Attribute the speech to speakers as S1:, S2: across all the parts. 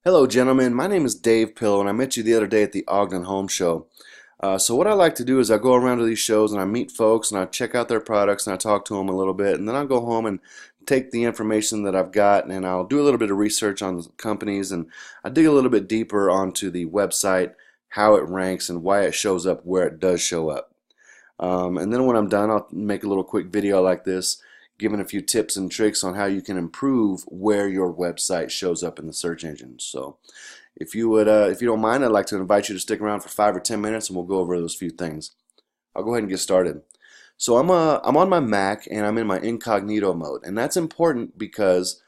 S1: Hello, gentlemen. My name is Dave Pillow, and I met you the other day at the Ogden Home Show. So what I like to do is I go around to these shows and I meet folks and I check out their products and I talk to them a little bit, and then I'll go home and take the information that I've got and I'll do a little bit of research on companies and I dig a little bit deeper onto the website, how it ranks and why it shows up where it does show up. And then when I'm done, I'll make a little quick video like this, giving a few tips and tricks on how you can improve where your website shows up in the search engine. So if you don't mind, I'd like to invite you to stick around for 5 or 10 minutes, and we'll go over those few things. I'll go ahead and get started. So I'm on my Mac and I'm in my incognito mode, and that's important because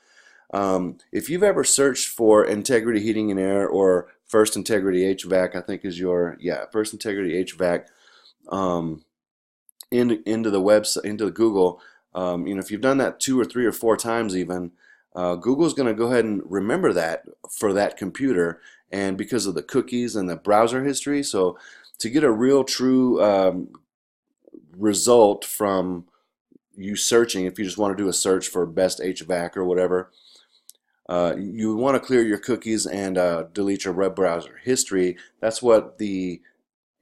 S1: if you've ever searched for Integrity Heating and Air or First Integrity HVAC, I think is your First Integrity HVAC. Um, into the website, into the Google, if you've done that 2 or 3 or 4 times even, Google's going to go ahead and remember that for that computer, and because of the cookies and the browser history. So to get a real true result from you searching, if you just want to do a search for best HVAC or whatever, you want to clear your cookies and delete your web browser history. That's what the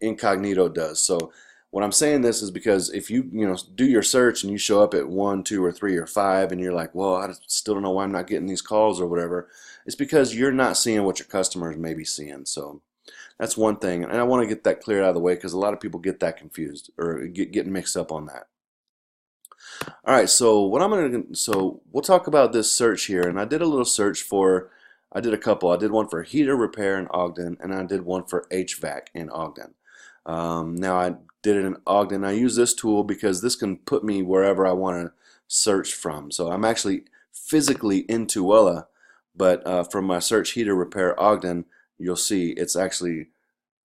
S1: incognito does. So when I'm saying this is because if you do your search and you show up at 1, 2, or 3 or 5 and you're like, well, I still don't know why I'm not getting these calls or whatever, it's because you're not seeing what your customers may be seeing. So that's one thing, and I want to get that cleared out of the way because a lot of people get that confused or get mixed up on that. All right, so we'll talk about this search here, and I did a little search for, I did a couple. I did one for heater repair in Ogden, and I did one for HVAC in Ogden. Now I did it in Ogden. I use this tool because this can put me wherever I want to search from. So I'm actually physically in Tooele, but from my search heater repair Ogden, you'll see it's actually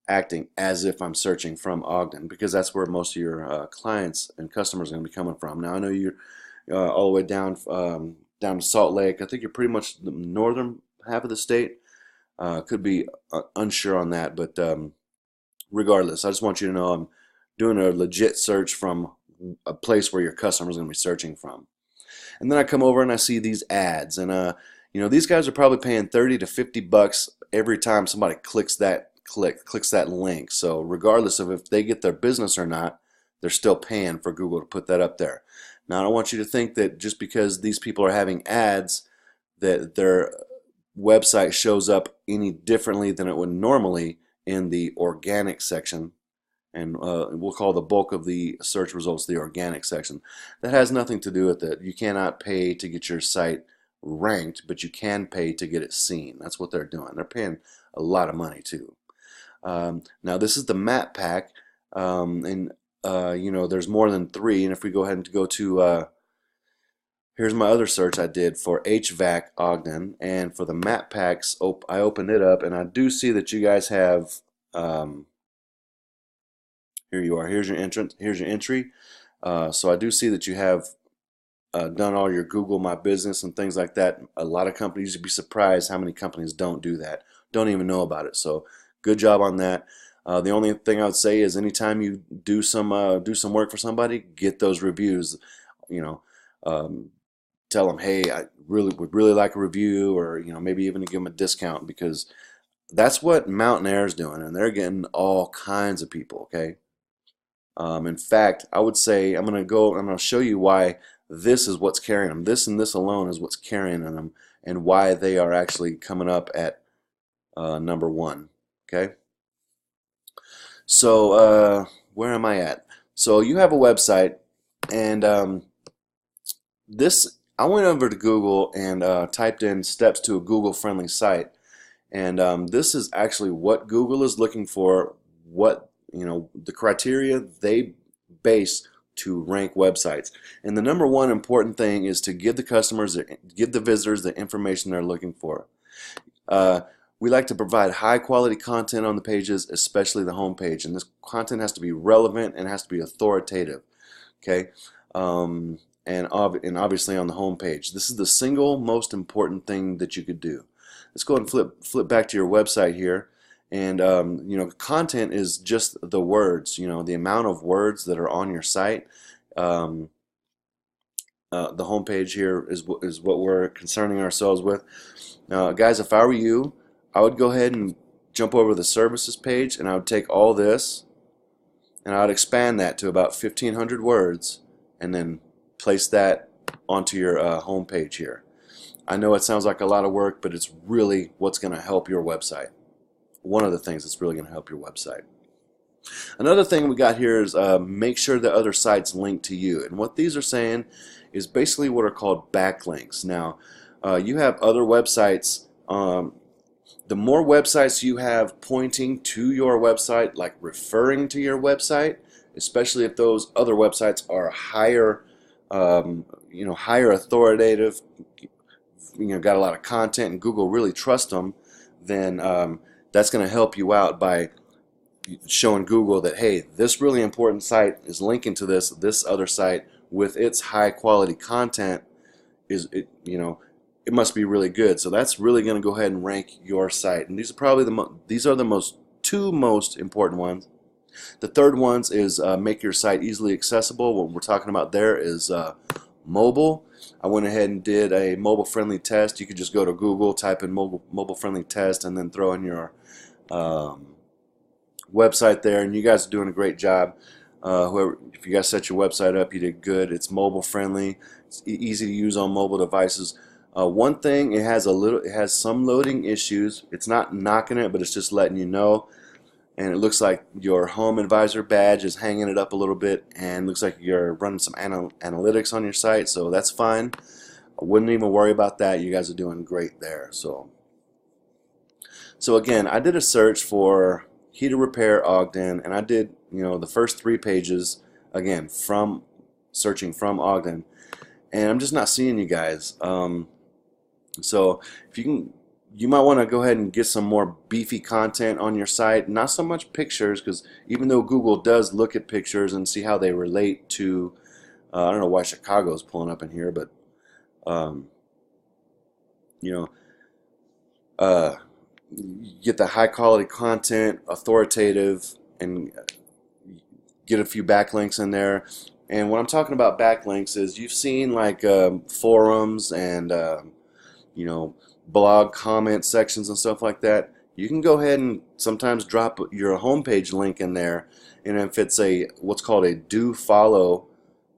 S1: acting as if I'm searching from Ogden because that's where most of your clients and customers are going to be coming from. Now I know you're all the way down to Salt Lake. I think you're pretty much the northern half of the state. Could be unsure on that, but regardless, I just want you to know I'm doing a legit search from a place where your customers are going to be searching from. And then I come over and I see these ads, and these guys are probably paying 30 to 50 bucks every time somebody clicks that link. So regardless of if they get their business or not, they're still paying for Google to put that up there. Now I don't want you to think that just because these people are having ads that their website shows up any differently than it would normally in the organic section, and we'll call the bulk of the search results the organic section. That has nothing to do with it. You cannot pay to get your site ranked, but you can pay to get it seen. That's what they're doing. They're paying a lot of money too. Now this is the map pack, and there's more than three. And if we go ahead and go to here's my other search I did for HVAC Ogden, and for the map packs, I opened it up, and I do see that you guys have. Here you are. Here's your entrance. Here's your entry. So I do see that you have done all your Google My Business and things like that. A lot of companies, you'd be surprised how many companies don't do that, don't even know about it. So good job on that. The only thing I would say is anytime you do some work for somebody, get those reviews. You know, um, tell them, hey, I would really like a review, or maybe even to give them a discount, because that's what Mountain Air is doing, and they're getting all kinds of people. Okay. In fact, I would say I'm going to show you why this is what's carrying them. This and this alone is what's carrying them, and why they are actually coming up at number one. Okay. So where am I at? So you have a website, and I went over to Google and typed in steps to a Google friendly site, and this is actually what Google is looking for, what the criteria they base to rank websites. And the number one important thing is to give the visitors the information they're looking for. We like to provide high quality content on the pages, especially the home page, and this content has to be relevant and has to be authoritative. Okay. And obviously on the home page, this is the single most important thing that you could do. Let's go ahead and flip back to your website here, and content is just the words. The amount of words that are on your site. Um, the home page here is what we're concerning ourselves with. Guys, if I were you, I would go ahead and jump over to the services page, and I would take all this and I would expand that to about 1,500 words and then place that onto your home page here. I know it sounds like a lot of work, but it's really what's going to help your website. One of the things that's really going to help your website. Another thing we got here is make sure that other sites link to you. And what these are saying is basically what are called backlinks. Now, you have other websites. The more websites you have pointing to your website, like referring to your website, especially if those other websites are higher, higher authoritative, got a lot of content, and Google really trusts them, then that's going to help you out by showing Google that, hey, this really important site is linking to this other site with its high quality content. It must be really good. So that's really going to go ahead and rank your site. And these are probably the two most important ones. The third ones is make your site easily accessible. What we're talking about there is mobile. I went ahead and did a mobile friendly test. You could just go to Google, type in mobile friendly test, and then throw in your website there, and you guys are doing a great job. If you guys set your website up, you did good. It's mobile friendly. It's easy to use on mobile devices. One thing, it has some loading issues. It's not knocking it, but it's just letting you know. And it looks like your Home Advisor badge is hanging it up a little bit, and it looks like you're running some analytics on your site, so that's fine. I wouldn't even worry about that. You guys are doing great there. So again, I did a search for heater repair Ogden, and I did the first 3 pages again from searching from Ogden, and I'm just not seeing you guys. So if you might want to go ahead and get some more beefy content on your site, not so much pictures, because even though Google does look at pictures and see how they relate to I don't know why Chicago's pulling up in here, but get the high quality content, authoritative, and get a few backlinks in there. And what I'm talking about backlinks is you've seen like forums and blog comment sections and stuff like that. You can go ahead and sometimes drop your homepage link in there, and if it's what's called a do follow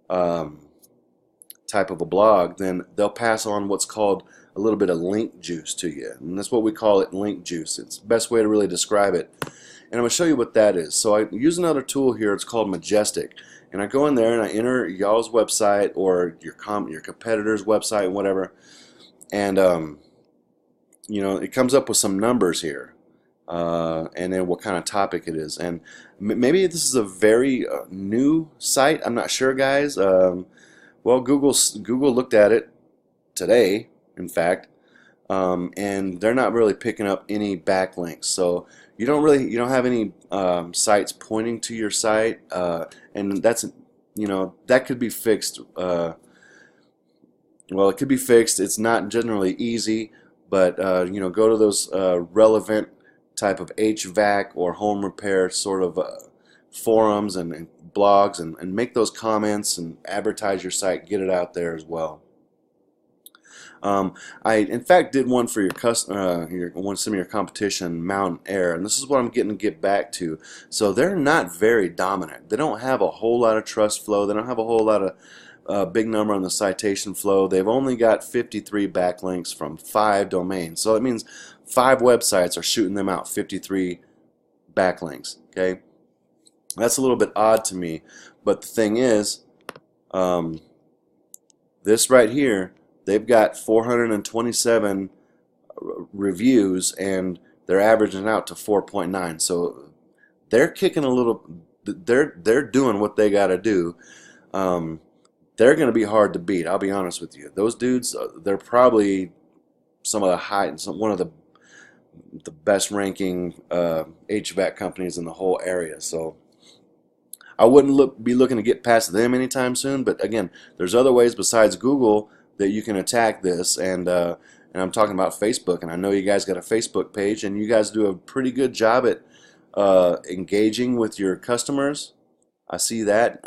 S1: type of a blog, then they'll pass on what's called a little bit of link juice to you, and that's what we call it, link juice. It's the best way to really describe it, and I'm going to show you what that is. So I use another tool here. It's called Majestic, and I go in there and I enter y'all's website or your competitor's website and whatever, and it comes up with some numbers here, and then what kind of topic it is. And maybe this is a very new site. I'm not sure, guys. Well, Google looked at it today, in fact, and they're not really picking up any backlinks. So you don't have any sites pointing to your site, and that could be fixed. Well, it could be fixed. It's not generally easy, but go to those relevant type of HVAC or home repair sort of forums and blogs, and make those comments and advertise your site, get it out there as well. I in fact did one for some of your competition, Mountain Air, and this is what I'm getting to get back to. So they're not very dominant. They don't have a whole lot of trust flow. They don't have a whole lot of big number on the citation flow. They've only got 53 backlinks from 5 domains. So it means 5 websites are shooting them out 53 backlinks. Okay, that's a little bit odd to me, but the thing is, this right here, they've got 427 reviews, and they're averaging out to 4.9. So they're kicking a little. They're doing what they got to do. They're going to be hard to beat. I'll be honest with you. Those dudes, they're probably one of the best ranking HVAC companies in the whole area. So I wouldn't be looking to get past them anytime soon. But again, there's other ways besides Google that you can attack this, and I'm talking about Facebook. And I know you guys got a Facebook page, and you guys do a pretty good job at engaging with your customers. I see that.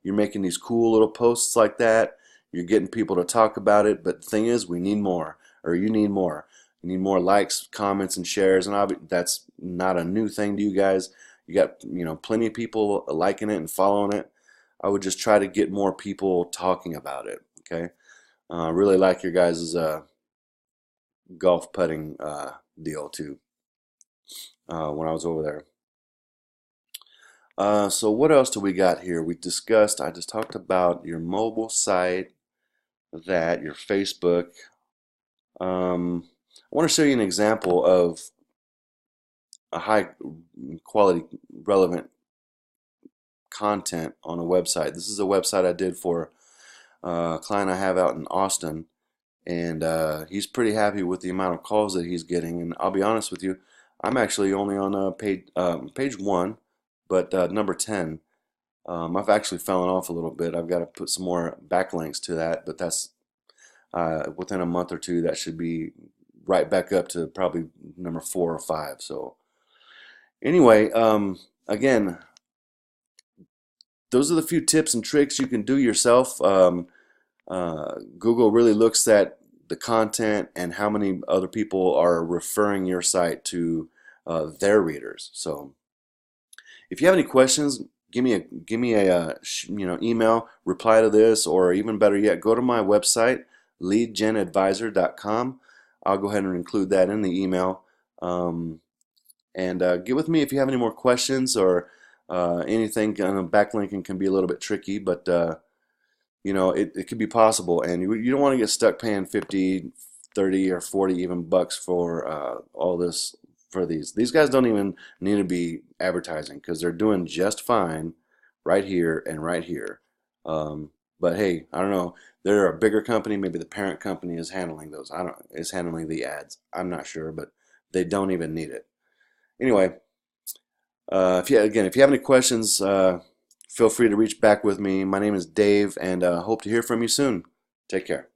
S1: You're making these cool little posts like that. You're getting people to talk about it. But the thing is, we need more, or you need more. You need more likes, comments, and shares, and that's not a new thing to you guys. You got, plenty of people liking it and following it. I would just try to get more people talking about it. Okay. Really like your guys' golf putting deal too when I was over there. So what else do we got here? I just talked about your mobile site, your Facebook. I want to show you an example of a high quality relevant content on a website. This is a website I did for a client I have out in Austin, and he's pretty happy with the amount of calls that he's getting. And I'll be honest with you, I'm actually only on page 1, but number 10. I've actually fallen off a little bit. I've got to put some more backlinks to that, but that's within a month or two. That should be right back up to probably number 4 or 5. So anyway, again, those are the few tips and tricks you can do yourself. Google really looks at the content and how many other people are referring your site to their readers. So if you have any questions, give me a email, reply to this, or even better yet, go to my website, leadgenadvisor.com. I'll go ahead and include that in the email. And get with me if you have any more questions or anything. Backlinking can be a little bit tricky, but it could be possible, and you don't want to get stuck paying 50, 30, or 40 even bucks for all this for these. These guys don't even need to be advertising because they're doing just fine right here and right here. But hey, I don't know. They're a bigger company. Maybe the parent company is handling those. Is handling the ads. I'm not sure, but they don't even need it. Anyway, if you have any questions, feel free to reach back with me. My name is Dave, and hope to hear from you soon. Take care.